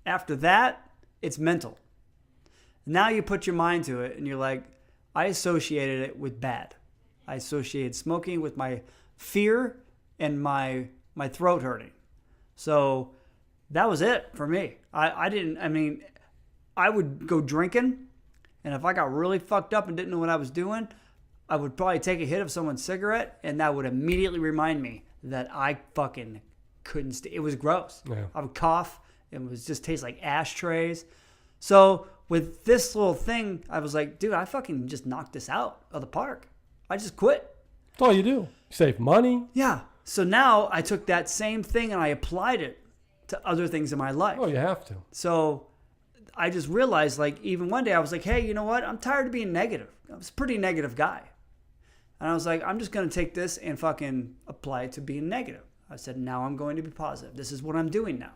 after that, it's mental. Now you put your mind to it and you're like, I associated it with bad. I associated smoking with my fear and my throat hurting. So that was it for me. I would go drinking, and if I got really fucked up and didn't know what I was doing, I would probably take a hit of someone's cigarette, and that would immediately remind me that I fucking couldn't it was gross. Yeah. I would cough. It would just taste like ashtrays. So with this little thing, I was like, dude, I fucking just knocked this out of the park. I just quit. That's all you do. Save money. Yeah. So now I took that same thing and I applied it to other things in my life. Oh, you have to. So I just realized, like, even one day I was like, hey, you know what? I'm tired of being negative. I was a pretty negative guy. And I was like, I'm just going to take this and fucking apply it to being negative. I said, now I'm going to be positive. This is what I'm doing now.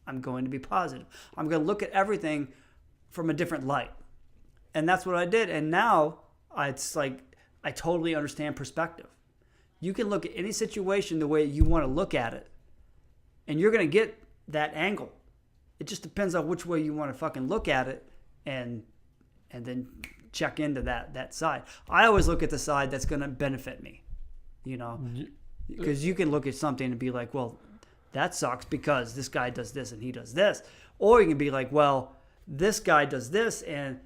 I'm going to be positive. I'm going to look at everything from a different light. And that's what I did. And now it's like I totally understand perspective. You can look at any situation the way you want to look at it, and you're going to get that angle. It just depends on which way you want to fucking look at it and then check into that side. I always look at the side that's going to benefit me, you know, because you can look at something and be like, well, that sucks because this guy does this and he does this. Or you can be like, well, this guy does this and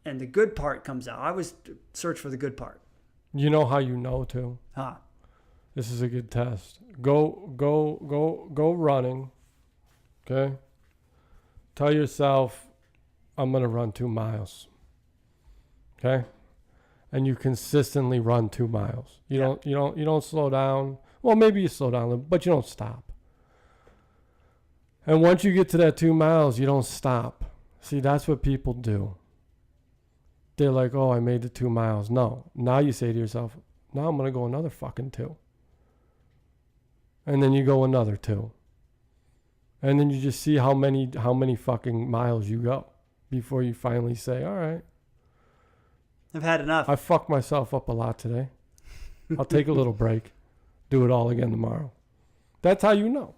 the good part comes out. I always search for the good part. You know how you know too? Huh. This is a good test. Go running. Okay? Tell yourself, I'm going to run 2 miles. Okay? And you consistently run 2 miles. You don't slow down. Well, maybe you slow down a little, but you don't stop. And once you get to that 2 miles, you don't stop. See, that's what people do. They're like, oh, I made the 2 miles. No. Now you say to yourself, now I'm going to go another fucking 2. And then you go another 2. And then you just see how many fucking miles you go before you finally say, all right. I've had enough. I fucked myself up a lot today. I'll take a little break. Do it all again tomorrow. That's how you know.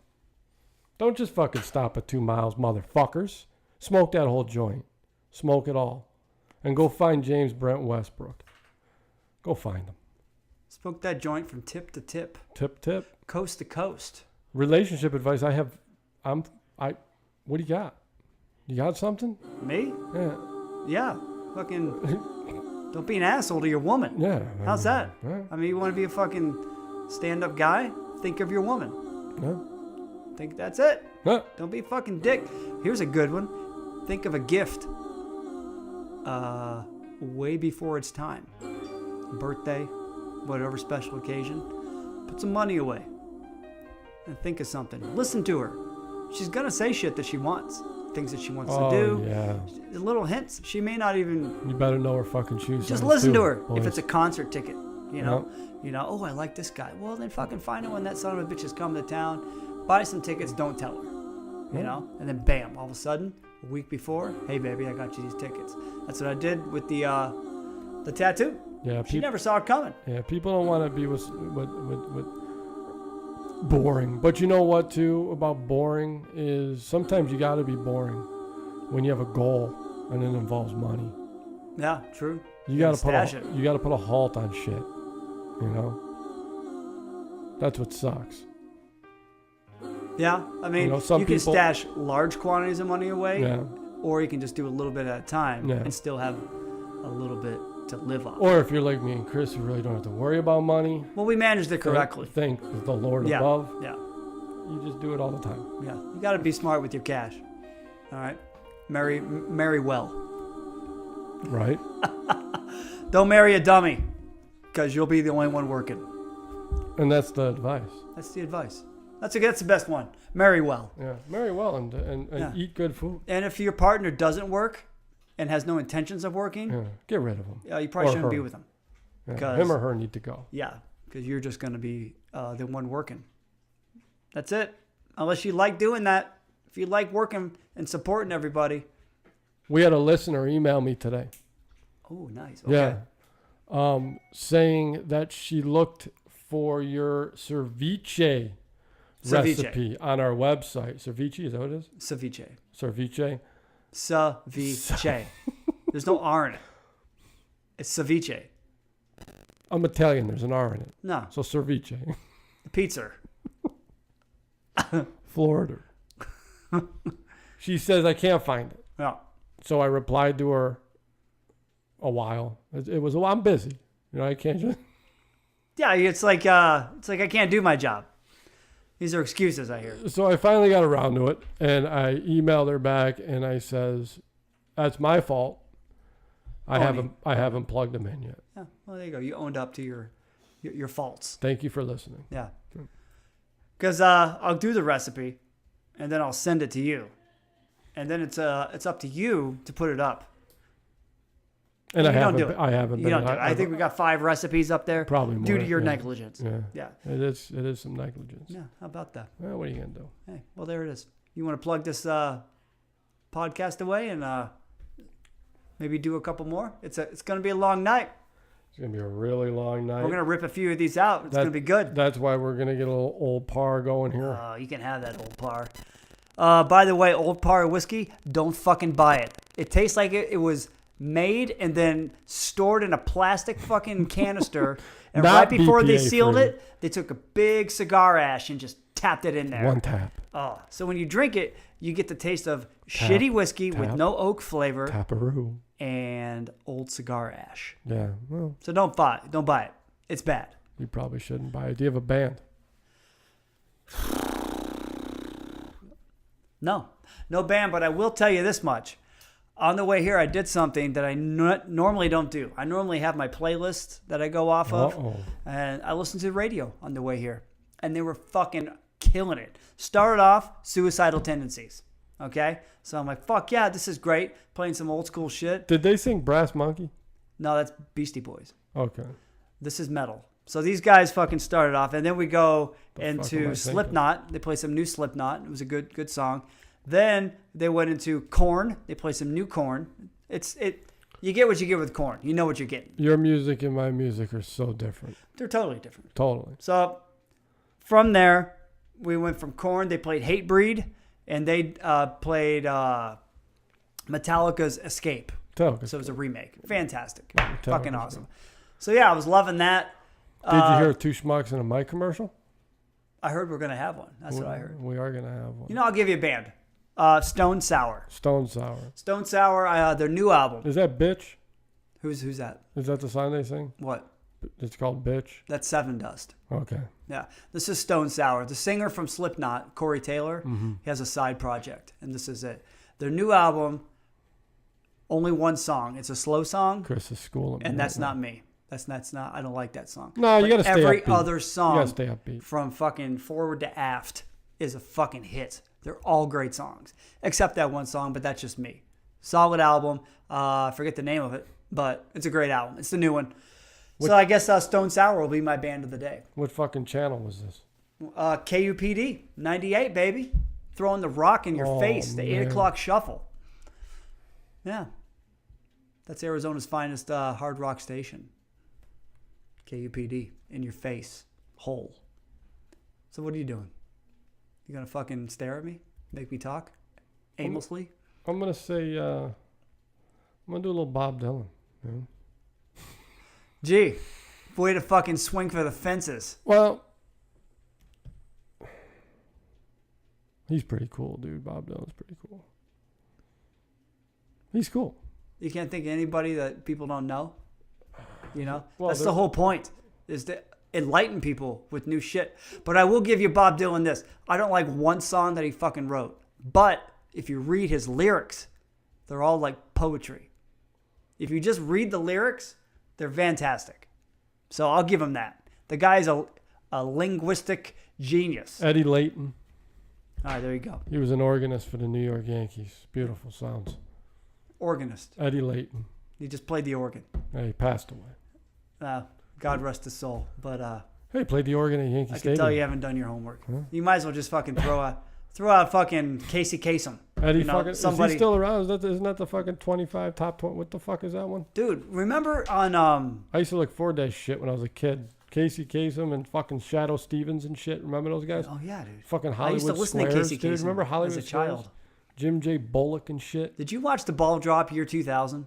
Don't just fucking stop at 2 miles, motherfuckers. Smoke that whole joint. Smoke it all. And go find James Brent Westbrook. Go find them. Smoke that joint from tip to tip, Tip. coast to coast. Relationship advice. What do you got? You got something? Me? Yeah. Yeah. Fucking. Don't be an asshole to your woman. Yeah. How's that? Yeah. I mean, you want to be a fucking stand-up guy? Think of your woman. Yeah. Think that's it. Yeah. Don't be a fucking dick. Here's a good one. Think of a gift. Way before it's time. Birthday, whatever special occasion. Put some money away. And think of something. Listen to her. She's gonna say shit that she wants. Things that she wants to do. Yeah. Little hints. She may not even. You better know her fucking shoes. Just size, listen too, to her. boys. If it's a concert ticket, you know. Oh, I like this guy. Well, then fucking find out when that son of a bitch is coming to town. Buy some tickets. Don't tell her. You know. And then bam, all of a sudden, a week before, hey baby, I got you these tickets. That's what I did with the tattoo. Yeah. She never saw it coming. Yeah. People don't want to be with boring. But you know what too about boring is sometimes you got to be boring when you have a goal and it involves money. Yeah, true. You got to it. you got to put a halt on shit. You know. That's what sucks. Yeah, I mean, You know, some you can people- stash large quantities of money away, Yeah. or you can just do a little bit at a time Yeah. and still have a little bit to live off. Or if you're like me and Chris, you really don't have to worry about money. Well, we managed it correctly. Thank the Lord Yeah, above. yeah, You just do it all the time. yeah. You got to be smart with your cash. All right, marry well. Right? Don't marry a dummy, because you'll be the only one working. And that's the advice. That's the advice. That's the best one. Marry well. Yeah. Marry well and Yeah. eat good food. And if your partner doesn't work and has no intentions of working, Yeah. Get rid of them. you probably Or shouldn't be her. with them. Yeah. 'Cause- Him or her need to go. Yeah, because you're just going to be the one working. That's it. Unless you like doing that. If you like working and supporting everybody. We had a listener email me today. Oh, nice. Okay. Yeah. Saying that she looked for your ceviche recipe on our website. Ceviche, is that what it is? Ceviche. Ceviche. Ceviche. There's no R in it. It's ceviche. I'm Italian. There's an R in it. No, So ceviche. pizza. Florida. She says I can't find it. No. So I replied to her a while. It was a while. I'm busy. You know, I can't just. Yeah, it's like I can't do my job. These are excuses I hear. So I finally got around to it, and I emailed her back, and I says, "That's my fault. I haven't plugged them in yet. Yeah. Well, there you go. You owned up to your faults. Thank you for listening." Yeah. Because I'll do the recipe, and then I'll send it to you, and then it's up to you to put it up. And You don't do it. I haven't. You been, don't do it. I think we got 5 recipes up there. probably more due to your yeah. negligence. Yeah. Yeah. It is some negligence. Yeah. How about that? Well, what are you gonna do? Hey, well, there it is. You want to plug this podcast away and maybe do a couple more? It's going to be a long night. It's gonna be a really long night. We're going to rip a few of these out. It's going to be good. That's why we're gonna get a little old par going here. You can have that Old Par. By the way, Old Par whiskey, don't fucking buy it. It tastes like it was made and then stored in a plastic fucking canister. And Not right before they BPA sealed free. it, they took a big cigar ash and just tapped it in there. One tap. Oh, so when you drink it, you get the taste of shitty whiskey with tap, no oak flavor Taparoo. and old cigar ash. Yeah. Well, So don't buy it. It's bad. you probably shouldn't buy it. Do you have a band? No band, but I will tell you this much. On the way here, I did something that I normally don't do. I normally have my playlist that I go off of, and I listened to the radio on the way here, and they were fucking killing it. Started off, Suicidal Tendencies, okay? So I'm like, fuck yeah, this is great. Playing some old school shit. Did they sing Brass Monkey? No, that's Beastie Boys. Okay. This is metal. So these guys fucking started off, and then we go fuck am I into thinking? Slipknot. They play some new Slipknot. It was a good song. Then they went into Korn. They play some new Korn. You get what you get with Korn. You know what you're getting. Your music and my music are so different. They're totally different. Totally. So from there, we went from Korn. They played Hatebreed, and they played Metallica's Escape. So it was a remake. Fantastic. Fucking awesome. So yeah, I was loving that. Did you hear two schmucks in a mic commercial? I heard we're gonna have one. That's what I heard. We are gonna have one. You know, I'll give you a band. Stone Sour. Stone Sour. Stone Sour. Their new album. Is that Bitch? Who's that? Is that the song they sing? What? It's called Bitch. That's Seven Dust. Okay. Yeah, this is Stone Sour. The singer from Slipknot, Corey Taylor, Mm-hmm. he has a side project, and this is it. Their new album, only one song. It's a slow song, Chris is schooling me. and that's right not me. That's not. I don't like that song. No, you But gotta stay every upbeat. other You song gotta stay upbeat. from fucking forward to aft is a fucking hit. They're all great songs, except that one song. But that's just me. Solid album. I forget the name of it, but it's a great album. It's the new one. So I guess Stone Sour will be my band of the day. What fucking channel was this? KUPD 98, baby. Throwing the rock in your face. The 8 man. o'clock shuffle. Yeah. That's Arizona's finest hard rock station. KUPD. In your face. Hole. So what are you doing? You gonna fucking stare at me? Make me talk? Aimlessly? I'm gonna say I'm gonna do a little Bob Dylan. You know? Gee. Way to fucking swing for the fences. Well, he's pretty cool, dude. Bob Dylan's pretty cool. He's cool. You can't think of anybody that people don't know? You know? Well, that's the whole point, is to enlighten people with new shit. But I will give you Bob Dylan this. I don't like one song that he fucking wrote. But if you read his lyrics, they're all like poetry. If you just read the lyrics, they're fantastic. So I'll give him that. The guy's a linguistic genius. Eddie Layton. All right, there you go. He was an organist for the New York Yankees. Beautiful sounds. Organist. Eddie Layton. He just played the organ. Yeah, he passed away. God rest his soul. But Hey, he played the organ at Yankee I Stadium. can tell you haven't done your homework. You might as well just fucking throw out fucking Casey Kasem. Eddie You know, fucking, somebody- is he still around? Isn't that the fucking 25 top 20? What the fuck is that one? Dude, remember on I used to look forward to that shit when I was a kid. Casey Kasem and fucking Shadow Stevens and shit. Remember those guys? Oh yeah, dude. Fucking I Hollywood used to listen Squares, to Casey dude. Kasem Remember Hollywood as a Squares? child. Jim J. Bullock and shit. Did you watch the ball drop year 2000?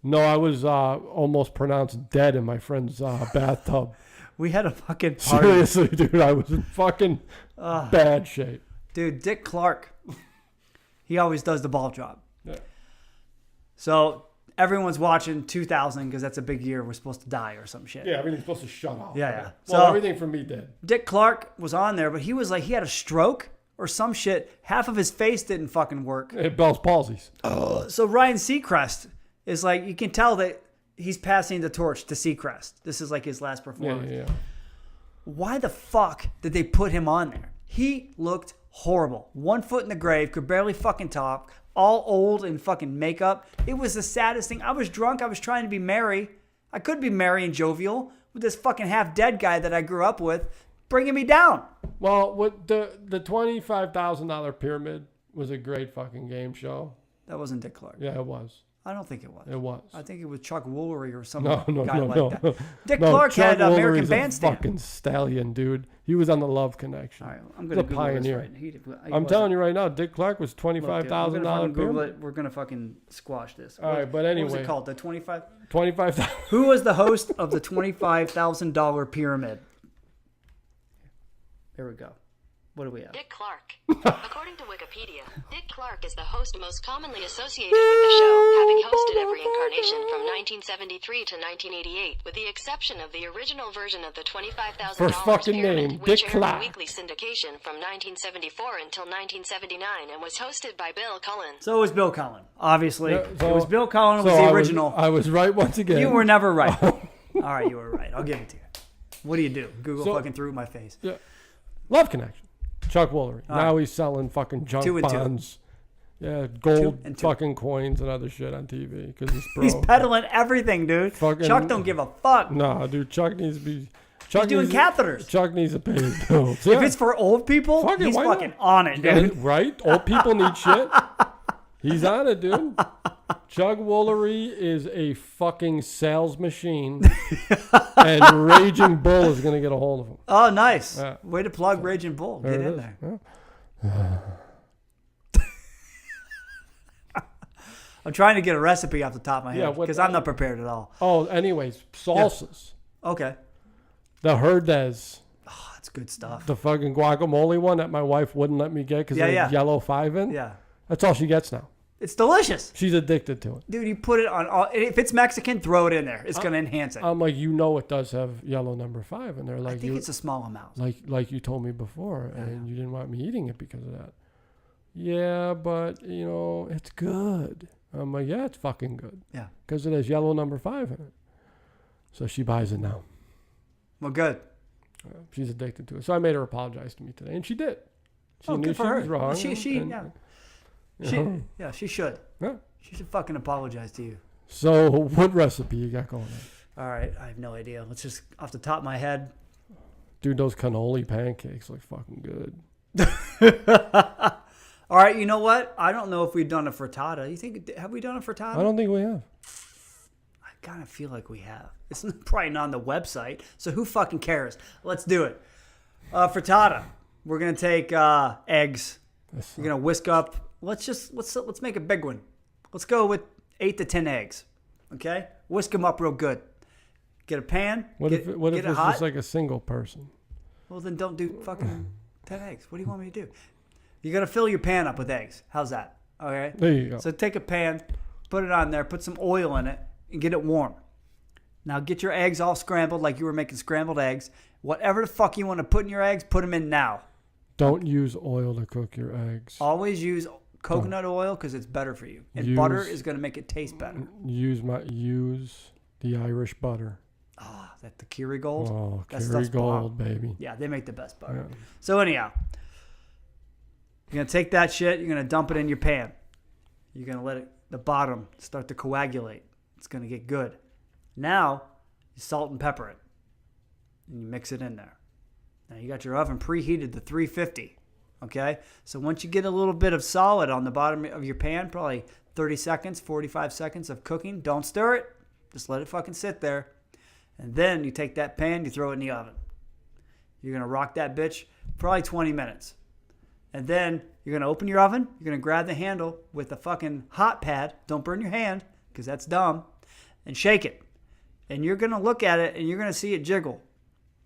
No, I was almost pronounced dead in my friend's bathtub. We had a fucking party. Seriously, dude, I was in fucking bad shape. Dude, Dick Clark, he always does the ball drop. Yeah. So everyone's watching 2000 because that's a big year. We're supposed to die or some shit. Yeah, everything's supposed to shut off. Yeah, yeah. Well, So- everything from me dead. Dick Clark was on there, but he was like, he had a stroke or some shit. Half of his face didn't fucking work. Bell's palsies. So Ryan Seacrest is like, you can tell that he's passing the torch to Seacrest. This is like his last Yeah, performance. yeah. Why the fuck did they put him on there? He looked horrible. 1 foot in the grave, could barely fucking talk, all old and fucking makeup. It was the saddest thing. I was drunk. I was trying to be merry. I could be merry and jovial with this fucking half-dead guy that I grew up with bringing me down. Well, what the $25,000 pyramid was a great fucking game show. That wasn't Dick Clark. Yeah, it was. I don't think it was. It was. I think it was Chuck Woolery or some No, guy like no. that. Dick No, Clark Chuck had American Woolery's Bandstand. a fucking stallion, dude. He was on the Love Connection. All right, I'm He's going a to Google this pioneer. right. He I'm telling you right now, Dick Clark was $25,000 Google pyramid. it. We're going to fucking squash this. All right, but What was anyway. it called? The 25? 25,000. Who was the host of the $25,000 pyramid? There we go. What do we have? Dick Clark. According to Wikipedia, Dick Clark is the host most commonly associated with the show, having hosted every incarnation from 1973 to 1988, with the exception of the original version of the $25,000 First fucking pyramid, name, which Dick aired Clark. in weekly syndication from 1974 until 1979 and was hosted by Bill Cullen. So it was Bill Cullen, obviously. Yeah, so- it was Bill Cullen was So the original. I was right once again. You were never right. All right, you were right. I'll give it to you. What do you do? Google So- fucking threw it in my face. Yeah. Love Connection. Chuck Woolery. All Now right. he's selling fucking junk 2 and 2. bonds. Yeah, gold 2 and 2. fucking coins and other shit on TV because he's broke. He's peddling everything, dude. Fucking- Chuck don't give a fuck. Nah, dude, Chuck needs to be. He's doing catheters. Chuck needs to pay his bills. If it's for old people, Fuck it, he's why not? fucking on it, Yeah, dude. right? Old people need shit. He's on it, dude. Chuck Woolery is a fucking sales machine, and Raging Bull is gonna get a hold of him. Oh, nice. Yeah. Way to plug Raging Bull. Get There it in is. there. Yeah. I'm trying to get a recipe off the top of my Yeah, head what- because I'm not prepared at all. Oh, anyways, salsas. Okay. The Herdez, Oh, that's good stuff. the fucking guacamole one that my wife wouldn't let me get because Yeah, they had yeah. yellow 5 in. Yeah. That's all she gets now. It's delicious. She's addicted to it. Dude, you put it on all. If it's Mexican, throw it in there. It's going to enhance it. I'm like, it does have yellow number 5 in there. Like I think it's a small amount. like you told me before, and you didn't want me eating it because of that. Yeah, but it's good. I'm like, yeah, it's fucking good. Yeah. Because it has yellow number 5 in it. So she buys it now. Well, good. She's addicted to it. So I made her apologize to me today, and she did. She knew good for she her. was wrong. She should. Yeah. She should fucking apologize to you. So what recipe you got going on? All right, I have no idea. Let's just off the top of my head. Dude, those cannoli pancakes look fucking good. All right, you know what? I don't know if we've done a frittata. You think have we done a frittata? I don't think we have. I kind of feel like we have. It's probably not on the website, so who fucking cares? Let's do it. Frittata. We're gonna take eggs. You're gonna whisk up. Let's make a big one. Let's go with 8 to 10 eggs. Okay, whisk them up real good. Get a pan. What if it it's hot? just like a single person? Well, then don't do fucking 10 eggs. What do you want me to do? You're gonna fill your pan up with eggs. How's that? Okay. There you go. So take a pan, put it on there, put some oil in it, and get it warm. Now get your eggs all scrambled like you were making scrambled eggs. Whatever the fuck you want to put in your eggs, put them in now. Don't use oil to cook your eggs. Always use coconut oil because it's better for you. And butter is going to make it taste better. Use the Irish butter. Ah, that the Keurig Gold? Oh, That Keurig stuff's Gold, bomb. baby. Yeah, they make the best butter. Yeah. So anyhow, you're going to take that shit, you're going to dump it in your pan. You're going to let the bottom start to coagulate. It's going to get good. Now, you salt and pepper it. And you mix it in there. Now you got your oven preheated to 350. Okay? So once you get a little bit of solid on the bottom of your pan, probably 30 seconds, 45 seconds of cooking, don't stir it. Just let it fucking sit there. And then you take that pan, you throw it in the oven. You're going to rock that bitch probably 20 minutes. And then you're going to open your oven. You're going to grab the handle with a fucking hot pad. Don't burn your hand because that's dumb. And shake it. And you're going to look at it and you're going to see it jiggle.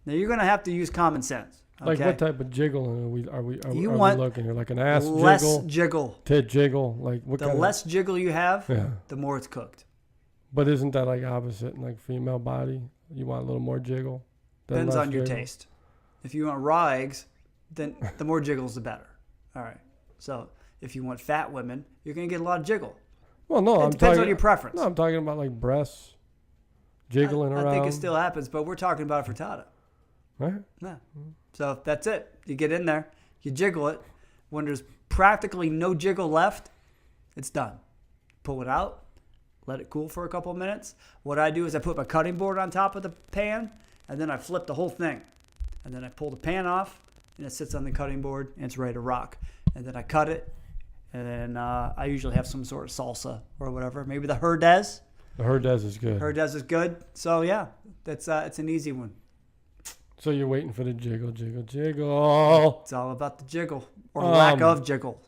Now you're going to have to use common sense. Okay? Like what type of jiggling are we looking here? Like an ass less jiggle? jiggle. Tit jiggle? Like what The kind less jiggle you have, Yeah. the more it's cooked. But isn't that like opposite in like female body? You want a little more jiggle? than Depends less on your jiggle? taste. If you want raw eggs, then the more jiggles, the better. All right. So if you want fat women, you're going to get a lot of jiggle. Well, no, It depends on your preference. No, I'm talking about like breasts jiggling around. I think it still happens, but we're talking about a frittata. Right? Yeah. So that's it. You get in there, you jiggle it. When there's practically no jiggle left, it's done. Pull it out, let it cool for a couple of minutes. What I do is I put my cutting board on top of the pan, and then I flip the whole thing. And then I pull the pan off, and it sits on the cutting board, and it's ready to rock. And then I cut it, and then I usually have some sort of salsa or whatever. Maybe the Herdez. The Herdez is good. Herdez is good. So, yeah, that's it's an easy one. So you're waiting for the jiggle, jiggle, jiggle. It's all about the jiggle or lack of jiggle.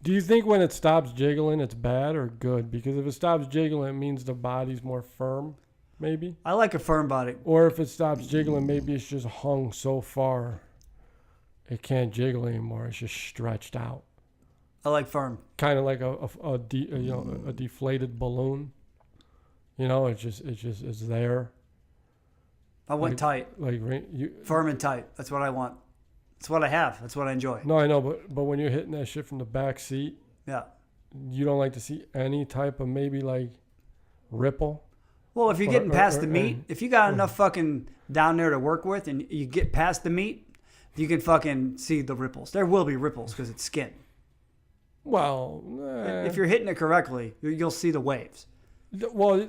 Do you think when it stops jiggling, it's bad or good? Because if it stops jiggling, it means the body's more firm, maybe. I like a firm body. Or if it stops jiggling, maybe it's just hung so far it can't jiggle anymore. It's just stretched out. I like firm. Kind of like a deflated balloon. You know, it's there. I want tight. Firm and tight. That's what I want. That's what I have. That's what I enjoy. No, I know, but when you're hitting that shit from the back seat, Yeah. you don't like to see any type of maybe like ripple. Well, if you're getting past the meat, or- if you got enough fucking down there to work with and you get past the meat, you can fucking see the ripples. There will be ripples because it's skin. Well, If you're hitting it correctly, you'll see the waves. well,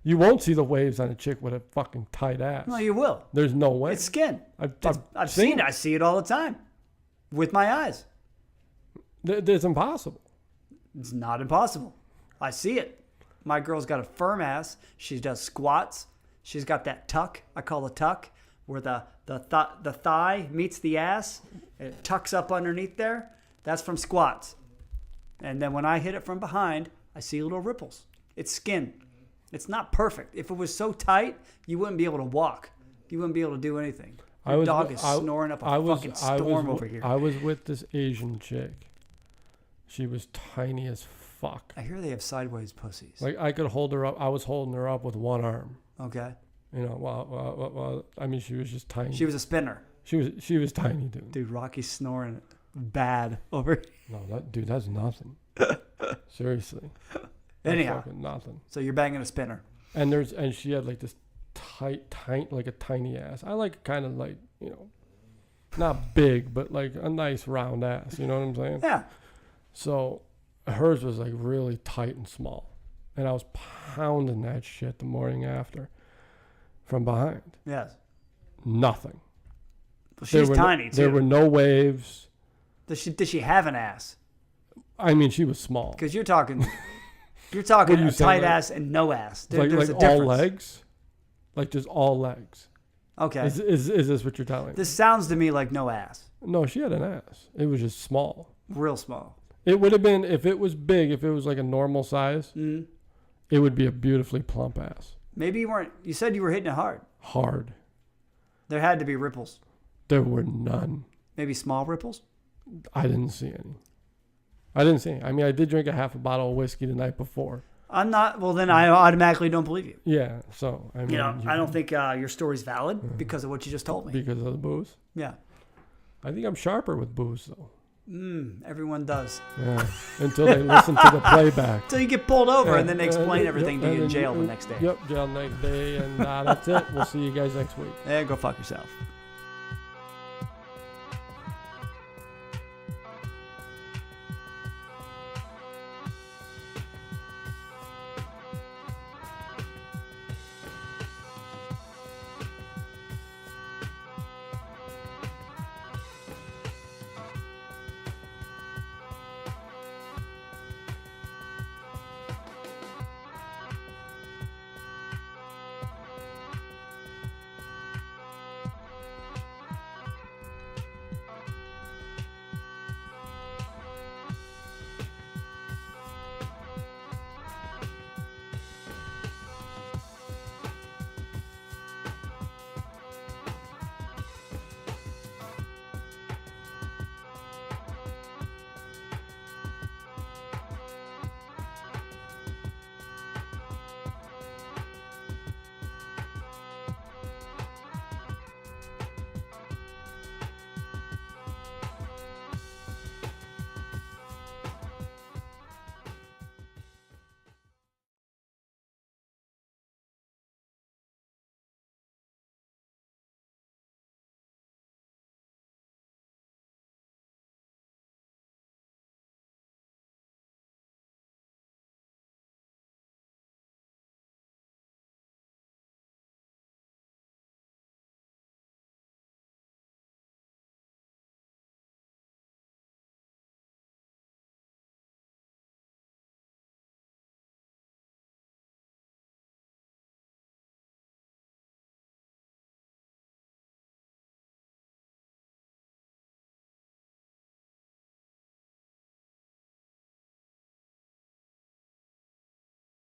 you won't see the waves on a chick with a fucking tight ass. No, you will. There's no way. It's skin. I've seen it. I see it all the time with my eyes. It's impossible. It's not impossible. I see it. My girl's got a firm ass. She does squats. She's got that tuck. I call it tuck, where the thigh meets the ass. It tucks up underneath there. That's from squats. And then when I hit it from behind, I see little ripples. It's skin. It's not perfect. If it was so tight, you wouldn't be able to walk. You wouldn't be able to do anything. Your dog is snoring up a fucking storm over here. I was with this Asian chick. She was tiny as fuck. I hear they have sideways pussies. Like, I could hold her up. I was holding her up with one arm. Okay. You know, well, I mean, she was just tiny. She was a spinner. She was tiny, dude. Dude, Rocky's snoring bad over here. No, that's nothing. Seriously. Anyhow. Fucking nothing. So you're banging a spinner. And she had like this tight, like a tiny ass. I like kind of like, you know, not big, but like a nice round ass. You know what I'm saying? Yeah. So hers was like really tight and small. And I was pounding that shit the morning after from behind. Yes. Nothing. Well, she's tiny, too. There were no waves. Does she have an ass? I mean, she was small. Because you're talking a tight like, ass and no ass. There's like a difference. all legs? Like just all legs. Okay. Is this what you're telling me? This sounds to me like no ass. No, she had an ass. It was just small. Real small. It would have been, if it was big, if it was like a normal size, it would be a beautifully plump ass. Maybe you said you were hitting it hard. Hard. There had to be ripples. There were none. Maybe small ripples? I didn't see any. I mean, I did drink a half a bottle of whiskey the night before. Then I automatically don't believe you. Yeah, so, I mean. I don't think your story's valid because of what you just told me. Because of the booze? Yeah. I think I'm sharper with booze, though. Everyone does. Yeah, until they listen to the playback. Until you get pulled over and then they explain everything to you in jail the next day. Yep, jail next day, and that's it. We'll see you guys next week. Go fuck yourself.